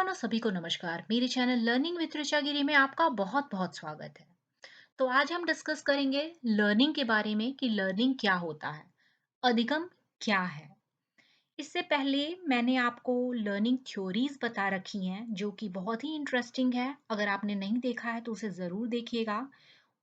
सभी को नमस्कार। मेरे चैनल लर्निंग विद ऋचा गिरी में आपका बहुत बहुत स्वागत है। तो आज हम डिस्कस करेंगे लर्निंग के बारे में कि लर्निंग क्या होता है, अधिगम क्या है। इससे पहले मैंने आपको लर्निंग थ्योरीज बता रखी हैं जो कि बहुत ही इंटरेस्टिंग है। अगर आपने नहीं देखा है तो उसे ज़रूर देखिएगा।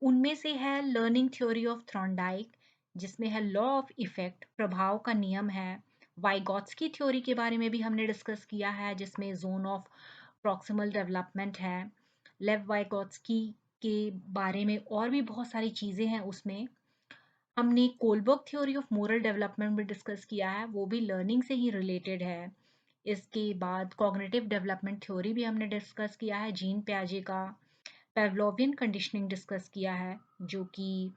उनमें से है लर्निंग थ्योरी ऑफ थॉर्नडाइक, जिसमें है लॉ ऑफ इफेक्ट, प्रभाव का नियम है। वाइगॉत्स्की थ्योरी के बारे में भी हमने डिस्कस किया है, जिसमें जोन ऑफ प्रॉक्सिमल डेवलपमेंट है। लेव वाइगॉत्स्की के बारे में और भी बहुत सारी चीज़ें हैं उसमें। हमने Kohlberg theory of moral development भी डिस्कस किया है, वो भी लर्निंग से ही रिलेटेड है। इसके बाद कॉग्निटिव डेवलपमेंट थ्योरी भी हमने डिस्कस किया है जीन प्याजे का। पेवलोवियन कंडीशनिंग डिस्कस किया है, जो कि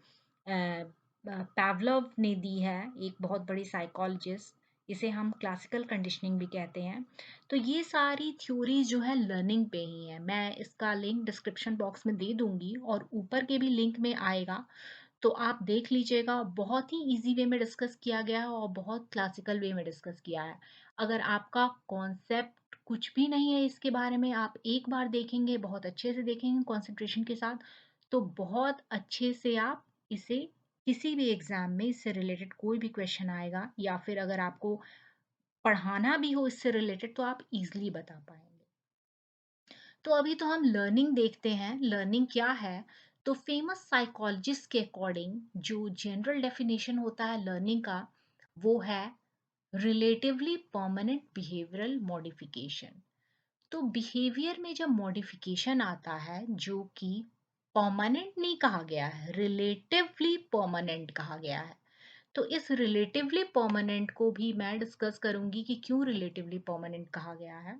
पैवलव ने दी है, एक बहुत बड़ी साइकोलॉजिस्ट। इसे हम क्लासिकल कंडीशनिंग भी कहते हैं। तो ये सारी थ्योरीज जो है लर्निंग पे ही है। मैं इसका लिंक डिस्क्रिप्शन बॉक्स में दे दूंगी और ऊपर के भी लिंक में आएगा, तो आप देख लीजिएगा। बहुत ही इजी वे में डिस्कस किया गया है और बहुत क्लासिकल वे में डिस्कस किया है। अगर आपका कॉन्सेप्ट कुछ भी नहीं है इसके बारे में, आप एक बार देखेंगे, बहुत अच्छे से देखेंगे कंसंट्रेशन के साथ, तो बहुत अच्छे से आप इसे किसी भी एग्जाम में इससे रिलेटेड कोई भी क्वेश्चन आएगा, या फिर अगर आपको पढ़ाना भी हो इससे रिलेटेड, तो आप इजीली बता पाएंगे। तो अभी तो हम लर्निंग देखते हैं, लर्निंग क्या है। तो फेमस साइकोलॉजिस्ट के अकॉर्डिंग जो जनरल डेफिनेशन होता है लर्निंग का, वो है रिलेटिवली परमानेंट बिहेवियरल मॉडिफिकेशन। तो बिहेवियर में जब मॉडिफिकेशन आता है, जो कि परमानेंट नहीं कहा गया है, रिलेटिवली परमानेंट कहा गया है। तो इस रिलेटिवली परमानेंट को भी मैं डिस्कस करूंगी कि क्यों रिलेटिवली परमानेंट कहा गया है।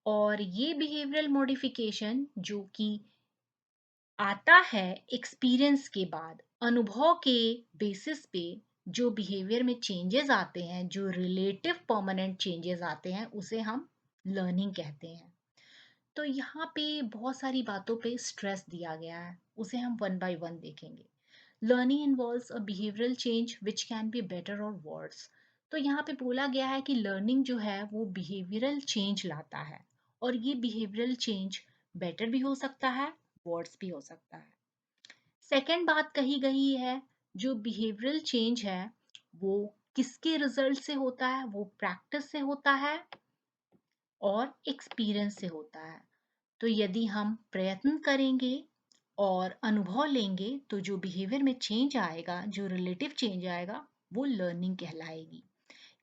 और ये बिहेवियरल मॉडिफिकेशन जो कि आता है एक्सपीरियंस के बाद, अनुभव के बेसिस पे, जो बिहेवियर में चेंजेस आते हैं, जो रिलेटिव परमानेंट चेंजेस आते हैं, उसे हम लर्निंग कहते हैं। तो यहाँ पे बहुत सारी बातों पे स्ट्रेस दिया गया है, उसे हम वन बाय वन देखेंगे। Learning involves a behavioural change which can be better और वर्स। तो यहाँ पे बोला गया है कि लर्निंग जो है वो बिहेवियरल चेंज लाता है, और ये बिहेवियरल चेंज बेटर भी हो सकता है, वर्स भी हो सकता है। सेकेंड बात कही गई है, जो बिहेवियरल चेंज है वो किसके रिजल्ट से होता है, वो प्रैक्टिस से होता है और एक्सपीरियंस से होता है। तो यदि हम प्रयत्न करेंगे और अनुभव लेंगे, तो जो बिहेवियर में चेंज आएगा, जो रिलेटिव चेंज आएगा, वो लर्निंग कहलाएगी।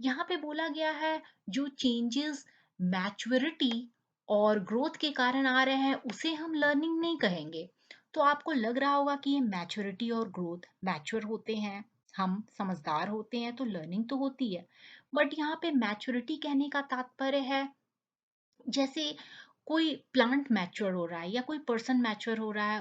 यहाँ पे बोला गया है जो चेंजेस मैच्योरिटी और ग्रोथ के कारण आ रहे हैं, उसे हम लर्निंग नहीं कहेंगे। तो आपको लग रहा होगा कि ये मैच्योरिटी और ग्रोथ, मैच्योर होते हैं, हम समझदार होते हैं, तो लर्निंग तो होती है। बट यहाँ पे मैच्योरिटी कहने का तात्पर्य है, जैसे कोई प्लांट मैच्योर हो रहा है या कोई पर्सन मैच्योर हो रहा है,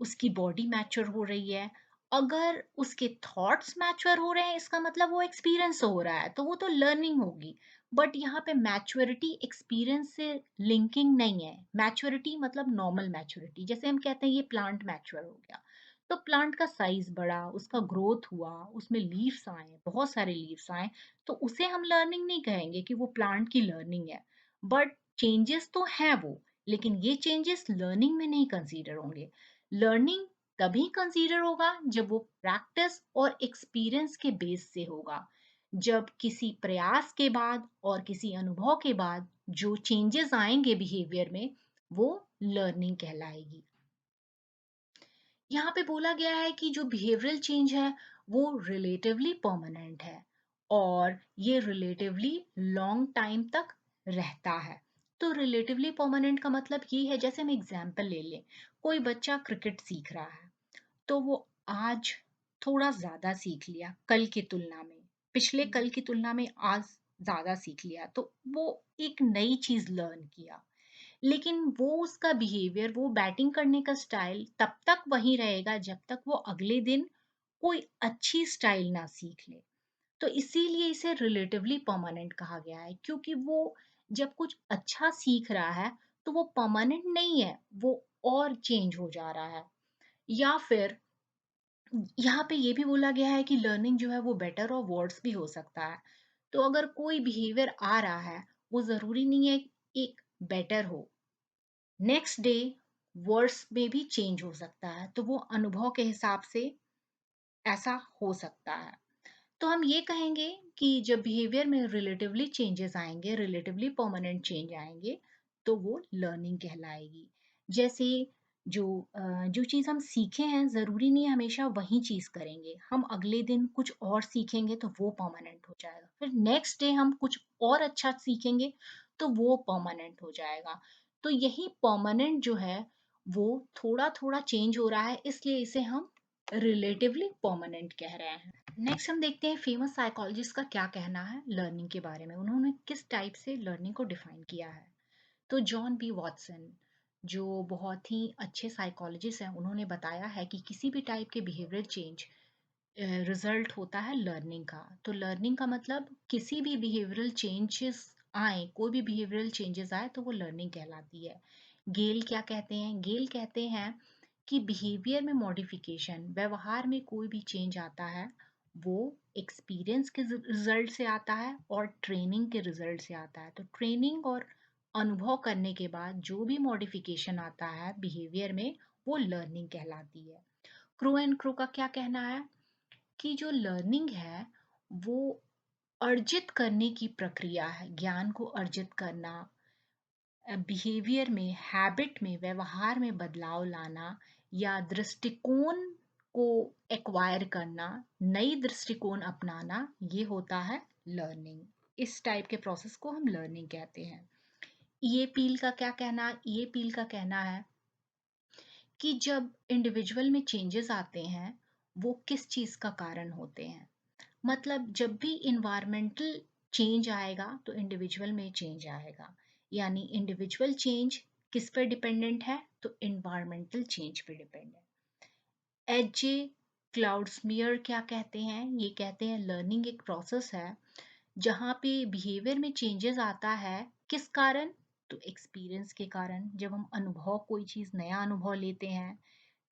उसकी बॉडी मैच्योर हो रही है। अगर उसके थॉट्स मैच्योर हो रहे हैं, इसका मतलब वो एक्सपीरियंस हो रहा है, तो वो तो लर्निंग होगी। बट यहाँ पे मैच्योरिटी एक्सपीरियंस से लिंकिंग नहीं है। मैच्योरिटी मतलब नॉर्मल मैच्योरिटी, जैसे हम कहते हैं ये प्लांट मैच्योर हो गया, तो प्लांट का साइज बढ़ा, उसका ग्रोथ हुआ, उसमें लीव्स आए, बहुत सारे लीव्स आए, तो उसे हम लर्निंग नहीं कहेंगे कि वो प्लांट की लर्निंग है। बट चेंजेस तो हैं वो, लेकिन ये चेंजेस लर्निंग में नहीं कंसीडर होंगे। लर्निंग तभी कंसीडर होगा जब वो प्रैक्टिस और एक्सपीरियंस के बेस से होगा, जब किसी प्रयास के बाद और किसी अनुभव के बाद जो चेंजेस आएंगे बिहेवियर में, वो लर्निंग कहलाएगी। यहाँ पे बोला गया है कि जो बिहेवियरल चेंज है वो रिलेटिवली परमानेंट है, और ये रिलेटिवली लॉन्ग टाइम तक रहता है। तो रिलेटिवली परमानेंट का मतलब ये है, जैसे हम एग्जाम्पल ले लें, कोई बच्चा क्रिकेट सीख रहा है, तो वो आज थोड़ा ज्यादा सीख लिया कल की तुलना में, पिछले कल की तुलना में आज ज्यादा सीख लिया, तो वो एक नई चीज लर्न किया। लेकिन वो उसका बिहेवियर, वो बैटिंग करने का स्टाइल तब तक वही रहेगा जब तक वो अगले दिन कोई अच्छी स्टाइल ना सीख ले। तो इसीलिए इसे रिलेटिवली परमानेंट कहा गया है, क्योंकि वो जब कुछ अच्छा सीख रहा है तो वो परमानेंट नहीं है, वो और चेंज हो जा रहा है। या फिर यहाँ पे ये भी बोला गया है कि लर्निंग जो है वो बेटर और वर्ड्स भी हो सकता है। तो अगर कोई बिहेवियर आ रहा है, वो ज़रूरी नहीं है एक बेटर हो। नेक्स्ट डे वर्ड्स में भी चेंज हो सकता है, तो वो अनुभव के हिसाब से ऐसा हो सकता है। तो हम ये कहेंगे कि जब बिहेवियर में रिलेटिवली चेंजेस आएंगे, रिलेटिवली परमानेंट चेंज आएंगे, तो वो लर्निंग कहलाएगी। जैसे जो जो चीज़ हम सीखे हैं ज़रूरी नहीं है हमेशा वही चीज़ करेंगे, हम अगले दिन कुछ और सीखेंगे तो वो परमानेंट हो जाएगा, फिर नेक्स्ट डे हम कुछ और अच्छा सीखेंगे तो वो परमानेंट हो जाएगा। तो यही परमानेंट जो है वो थोड़ा थोड़ा चेंज हो रहा है, इसलिए इसे हम रिलेटिवली परमानेंट कह रहे हैं। नेक्स्ट हम देखते हैं फेमस साइकोलॉजिस्ट का क्या कहना है लर्निंग के बारे में, उन्होंने किस टाइप से लर्निंग को डिफाइन किया है। तो जॉन बी वॉटसन जो बहुत ही अच्छे साइकोलॉजिस्ट हैं, उन्होंने बताया है कि किसी भी टाइप के बिहेवियरल चेंज रिजल्ट होता है लर्निंग का। तो लर्निंग का मतलब किसी भी बिहेवियरल चेंजेस आए, कोई भी बिहेवियरल चेंजेस आए तो वो लर्निंग कहलाती है। गेल क्या कहते हैं? गेल कहते हैं कि बिहेवियर में मॉडिफिकेशन, व्यवहार में कोई भी चेंज आता है वो एक्सपीरियंस के रिजल्ट से आता है और ट्रेनिंग के रिजल्ट से आता है। तो ट्रेनिंग और अनुभव करने के बाद जो भी मॉडिफिकेशन आता है बिहेवियर में वो लर्निंग कहलाती है। क्रू एंड क्रू का क्या कहना है कि जो लर्निंग है वो अर्जित करने की प्रक्रिया है, ज्ञान को अर्जित करना, बिहेवियर में, हैबिट में, व्यवहार में बदलाव लाना या दृष्टिकोण को एक्वायर करना, नई दृष्टिकोण अपनाना, ये होता है लर्निंग। इस टाइप के प्रोसेस को हम लर्निंग कहते हैं। ये पील का क्या कहना? ये पील का कहना है कि जब इंडिविजुअल में चेंजेस आते हैं वो किस चीज़ का कारण होते हैं। मतलब जब भी इन्वायरमेंटल चेंज आएगा तो इंडिविजुअल में चेंज आएगा, यानी इंडिविजुअल चेंज किस पर डिपेंडेंट है? तो इन्वायरमेंटल चेंज पे डिपेंडेंट। एच जे क्लाउड्समियर क्या कहते हैं? ये कहते हैं लर्निंग एक प्रोसेस है जहाँ पे बिहेवियर में चेंजेस आता है किस कारण? तो एक्सपीरियंस के कारण। जब हम अनुभव, कोई चीज़ नया अनुभव लेते हैं,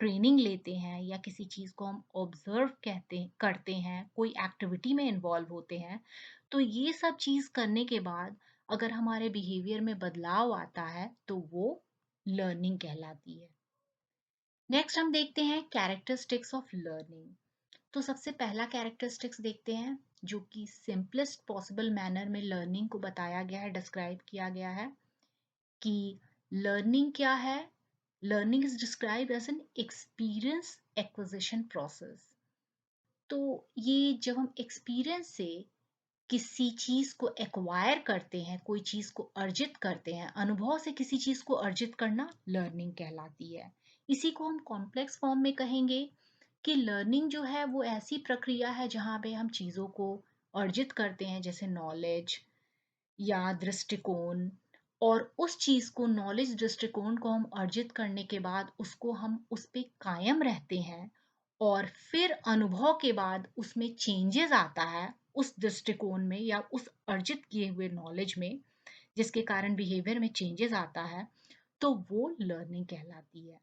ट्रेनिंग लेते हैं या किसी चीज़ को हम ऑब्जर्व कहते करते हैं, कोई एक्टिविटी में इन्वॉल्व होते हैं, तो ये सब चीज़ करने के बाद अगर हमारे बिहेवियर में बदलाव आता है तो वो लर्निंग कहलाती है। नेक्स्ट हम देखते हैं कैरेक्टरिस्टिक्स ऑफ लर्निंग। तो सबसे पहला कैरेक्टरिस्टिक्स देखते हैं जो कि सिंपलेस्ट पॉसिबल मैनर में लर्निंग को बताया गया है, डिस्क्राइब किया गया है कि लर्निंग क्या है। Learning is describe as an experience acquisition process. तो ये जब हम एक्सपीरियंस से किसी चीज को एक्वायर करते हैं, कोई चीज को अर्जित करते हैं, अनुभव से किसी चीज को अर्जित करना लर्निंग कहलाती है। इसी को हम कॉम्प्लेक्स फॉर्म में कहेंगे कि लर्निंग जो है वो ऐसी प्रक्रिया है जहाँ पे हम चीज़ों को अर्जित करते हैं, जैसे नॉलेज या दृष्टिकोण, और उस चीज़ को, नॉलेज दृष्टिकोण को हम अर्जित करने के बाद उसको हम उस पे कायम रहते हैं, और फिर अनुभव के बाद उसमें चेंजेस आता है उस दृष्टिकोण में या उस अर्जित किए हुए नॉलेज में, जिसके कारण बिहेवियर में चेंजेस आता है, तो वो लर्निंग कहलाती है।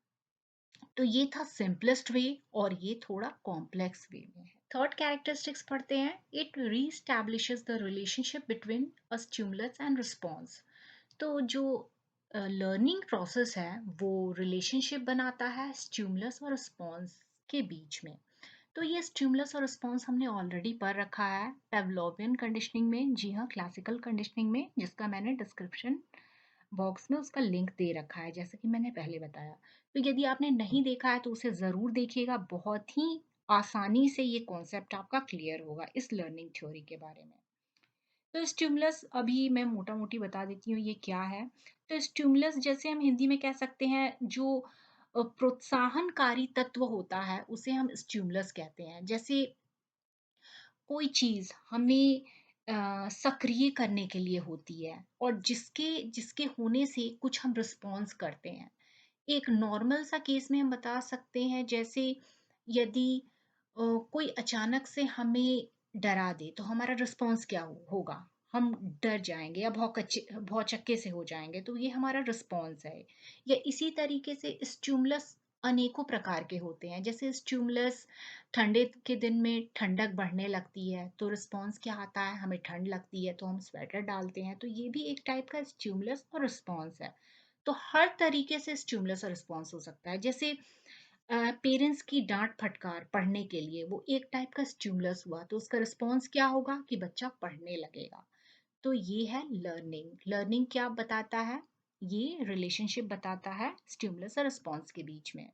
तो ये था सिंपलेस्ट वे और ये थोड़ा कॉम्प्लेक्स वे में है। थर्ड कैरेक्टरिस्टिक्स पढ़ते हैं। It reestablishes the relationship between a stimulus and response. तो जो लर्निंग प्रोसेस है वो रिलेशनशिप बनाता है स्टिमुलस और रिस्पॉन्स के बीच में। तो ये स्टिमुलस और रिस्पॉन्स हमने ऑलरेडी पढ़ रखा है पेवलोवियन कंडीशनिंग में, जी हाँ, क्लासिकल कंडीशनिंग में, जिसका मैंने डिस्क्रिप्शन बॉक्स में उसका लिंक दे रखा है जैसे कि मैंने पहले बताया। तो यदि आपने नहीं देखा है तो उसे ज़रूर देखिएगा, बहुत ही आसानी से ये कॉन्सेप्ट आपका क्लियर होगा इस लर्निंग थ्योरी के बारे में। तो स्टिमुलस अभी मैं मोटा मोटी बता देती हूँ ये क्या है। तो स्टिमुलस जैसे हम हिंदी में कह सकते हैं जो प्रोत्साहनकारी तत्व होता है उसे हम स्टिमुलस कहते हैं। जैसे कोई चीज़ हमें सक्रिय करने के लिए होती है और जिसके जिसके होने से कुछ हम रिस्पॉन्स करते हैं। एक नॉर्मल सा केस में हम बता सकते हैं, जैसे यदि कोई अचानक से हमें डरा दे तो हमारा रिस्पॉन्स क्या होगा? हम डर जाएंगे या भौचक्के से हो जाएंगे, तो ये हमारा रिस्पॉन्स है। या इसी तरीके से स्टिमुलस अनेकों प्रकार के होते हैं। जैसे स्टिमुलस, ठंडे के दिन में ठंडक बढ़ने लगती है तो रिस्पॉन्स क्या आता है, हमें ठंड लगती है तो हम स्वेटर डालते हैं, तो ये भी एक टाइप का स्टिमुलस और रिस्पॉन्स है। तो हर तरीके से स्टिमुलस और रिस्पॉन्स हो सकता है। जैसे पेरेंट्स की डांट फटकार पढ़ने के लिए, वो एक टाइप का स्टिमुलस हुआ, तो उसका रिस्पॉन्स क्या होगा कि बच्चा पढ़ने लगेगा। तो ये है लर्निंग। लर्निंग क्या बताता है, ये रिलेशनशिप बताता है स्टिमुलस और रिस्पॉन्स के बीच में।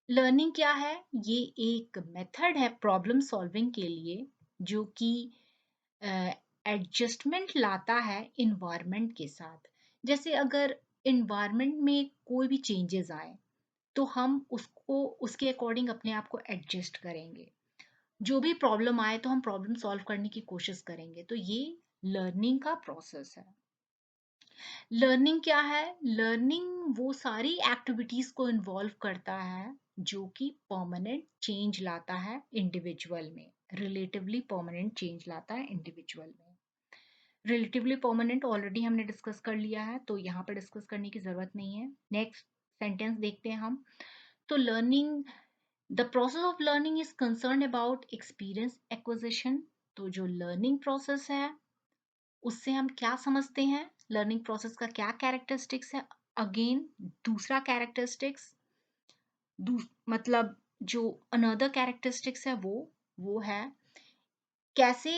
लर्निंग क्या है, ये एक मेथड है प्रॉब्लम सॉल्विंग के लिए, जो कि एडजस्टमेंट लाता है इन्वायरमेंट के साथ। जैसे अगर इन्वायरमेंट में कोई भी चेंजेस आए तो हम उसको उसके अकॉर्डिंग अपने आप को एडजस्ट करेंगे। जो भी प्रॉब्लम आए तो हम प्रॉब्लम सॉल्व करने की कोशिश करेंगे। तो ये लर्निंग का प्रोसेस है। लर्निंग क्या है, लर्निंग वो सारी एक्टिविटीज को इन्वॉल्व करता है जो कि परमानेंट चेंज लाता है इंडिविजुअल में। रिलेटिवली परमानेंट चेंज लाता है इंडिविजुअल में। रिलेटिवली परमानेंट ऑलरेडी हमने डिस्कस कर लिया है, तो यहाँ पर डिस्कस करने की जरूरत नहीं है। नेक्स्ट सेंटेंस देखते हैं हम। तो learning, the process of learning is concern about experience acquisition. तो जो लर्निंग प्रोसेस है उससे हम क्या समझते हैं, लर्निंग प्रोसेस का क्या कैरेक्टरिस्टिक्स है। अगेन दूसरा कैरेक्टरिस्टिक्स, मतलब जो अनदर कैरेक्टरिस्टिक्स है वो है कैसे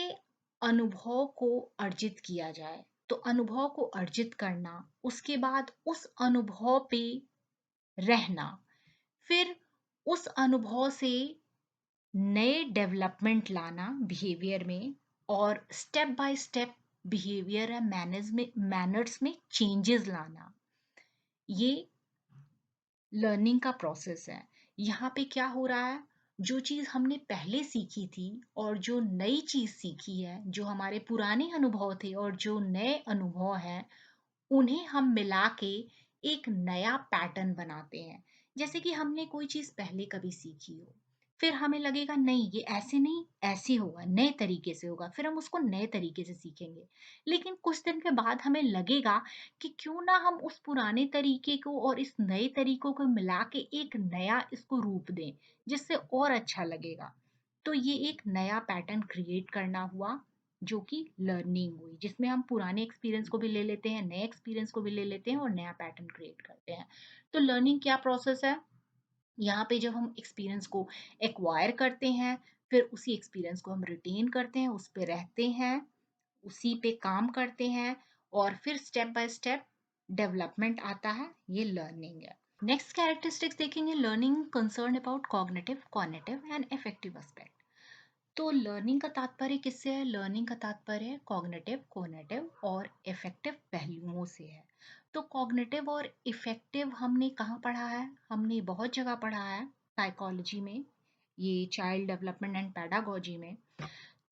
अनुभव को अर्जित किया जाए। तो अनुभव को अर्जित करना, उसके बाद उस अनुभव पे रहना, फिर उस अनुभव से नए डेवलपमेंट लाना बिहेवियर में, और स्टेप बाय स्टेप बिहेवियर है मैनर्स में चेंजेस लाना, ये लर्निंग का प्रोसेस है। यहाँ पे क्या हो रहा है, जो चीज़ हमने पहले सीखी थी और जो नई चीज़ सीखी है, जो हमारे पुराने अनुभव थे और जो नए अनुभव हैं, उन्हें हम मिला के एक नया पैटर्न बनाते हैं। जैसे कि हमने कोई चीज़ पहले कभी सीखी हो, फिर हमें लगेगा नहीं ये ऐसे नहीं, ऐसे होगा, नए तरीके से होगा, फिर हम उसको नए तरीके से सीखेंगे। लेकिन कुछ दिन के बाद हमें लगेगा कि क्यों ना हम उस पुराने तरीके को और इस नए तरीकों को मिला के एक नया इसको रूप दें, जिससे और अच्छा लगेगा। तो ये एक नया पैटर्न क्रिएट करना हुआ, जो कि लर्निंग हुई, जिसमें हम पुराने एक्सपीरियंस को भी ले लेते हैं, नए एक्सपीरियंस को भी ले लेते हैं और नया पैटर्न क्रिएट करते हैं। तो लर्निंग क्या प्रोसेस है, यहाँ पे जब हम एक्सपीरियंस को एक्वायर करते हैं, फिर उसी एक्सपीरियंस को हम रिटेन करते हैं, उस पे रहते हैं, उसी पे काम करते हैं, और फिर स्टेप बाय स्टेप डेवलपमेंट आता है, ये लर्निंग है। नेक्स्ट कैरेक्टरिस्टिक्स देखेंगे, learning concern about cognitive, cognitive and effective aspect. तो लर्निंग का तात्पर्य किससे है, लर्निंग का तात्पर्य कॉग्निटिव, कोनेटिव और इफेक्टिव पहलुओं से है। तो कॉग्निटिव और इफेक्टिव हमने कहाँ पढ़ा है, हमने बहुत जगह पढ़ा है, साइकोलॉजी में, ये चाइल्ड डेवलपमेंट एंड पेडागोजी में।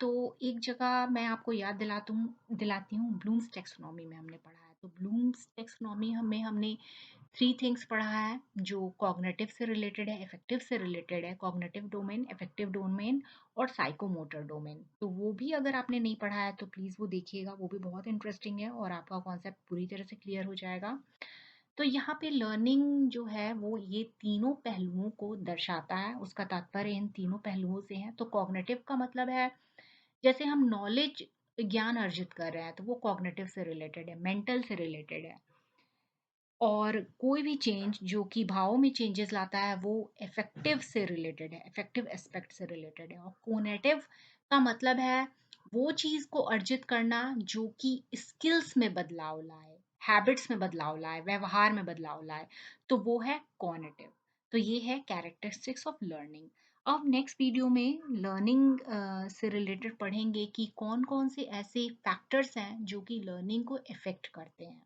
तो एक जगह मैं आपको याद दिलाती हूँ, ब्लूम्स टेक्सोनॉमी में हमने पढ़ा है। तो ब्लूम्स टेक्सोनॉमी में हमने थ्री थिंग्स पढ़ा है जो कॉग्निटिव से रिलेटेड है, इफेक्टिव से रिलेटेड है, कॉग्निटिव डोमेन, इफेक्टिव डोमेन और साइकोमोटर डोमेन। तो वो भी अगर आपने नहीं पढ़ा है तो प्लीज़ वो देखिएगा, वो भी बहुत इंटरेस्टिंग है और आपका कॉन्सेप्ट पूरी तरह से क्लियर हो जाएगा। तो यहाँ पे लर्निंग जो है वो ये तीनों पहलुओं को दर्शाता है, उसका तात्पर्य इन तीनों पहलुओं से है। तो कॉग्निटिव का मतलब है जैसे हम नॉलेज, ज्ञान अर्जित कर रहे हैं, तो वो कॉग्निटिव से रिलेटेड है, मेंटल से रिलेटेड है। और कोई भी चेंज जो कि भावों में चेंजेस लाता है वो इफेक्टिव से रिलेटेड है, इफेक्टिव एस्पेक्ट से रिलेटेड है। और कोनेटिव का मतलब है वो चीज को अर्जित करना जो कि स्किल्स में बदलाव लाए, हैबिट्स में बदलाव लाए, व्यवहार में बदलाव लाए, तो वो है कोनेटिव। तो ये है कैरेक्टरिस्टिक्स ऑफ लर्निंग। अब नेक्स्ट वीडियो में लर्निंग से रिलेटेड पढ़ेंगे कि कौन कौन से ऐसे फैक्टर्स हैं जो कि लर्निंग को इफेक्ट करते हैं।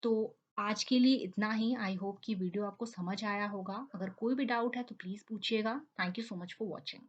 तो आज के लिए इतना ही। आई होप कि वीडियो आपको समझ आया होगा। अगर कोई भी डाउट है तो प्लीज़ पूछिएगा। Thank you so much for watching.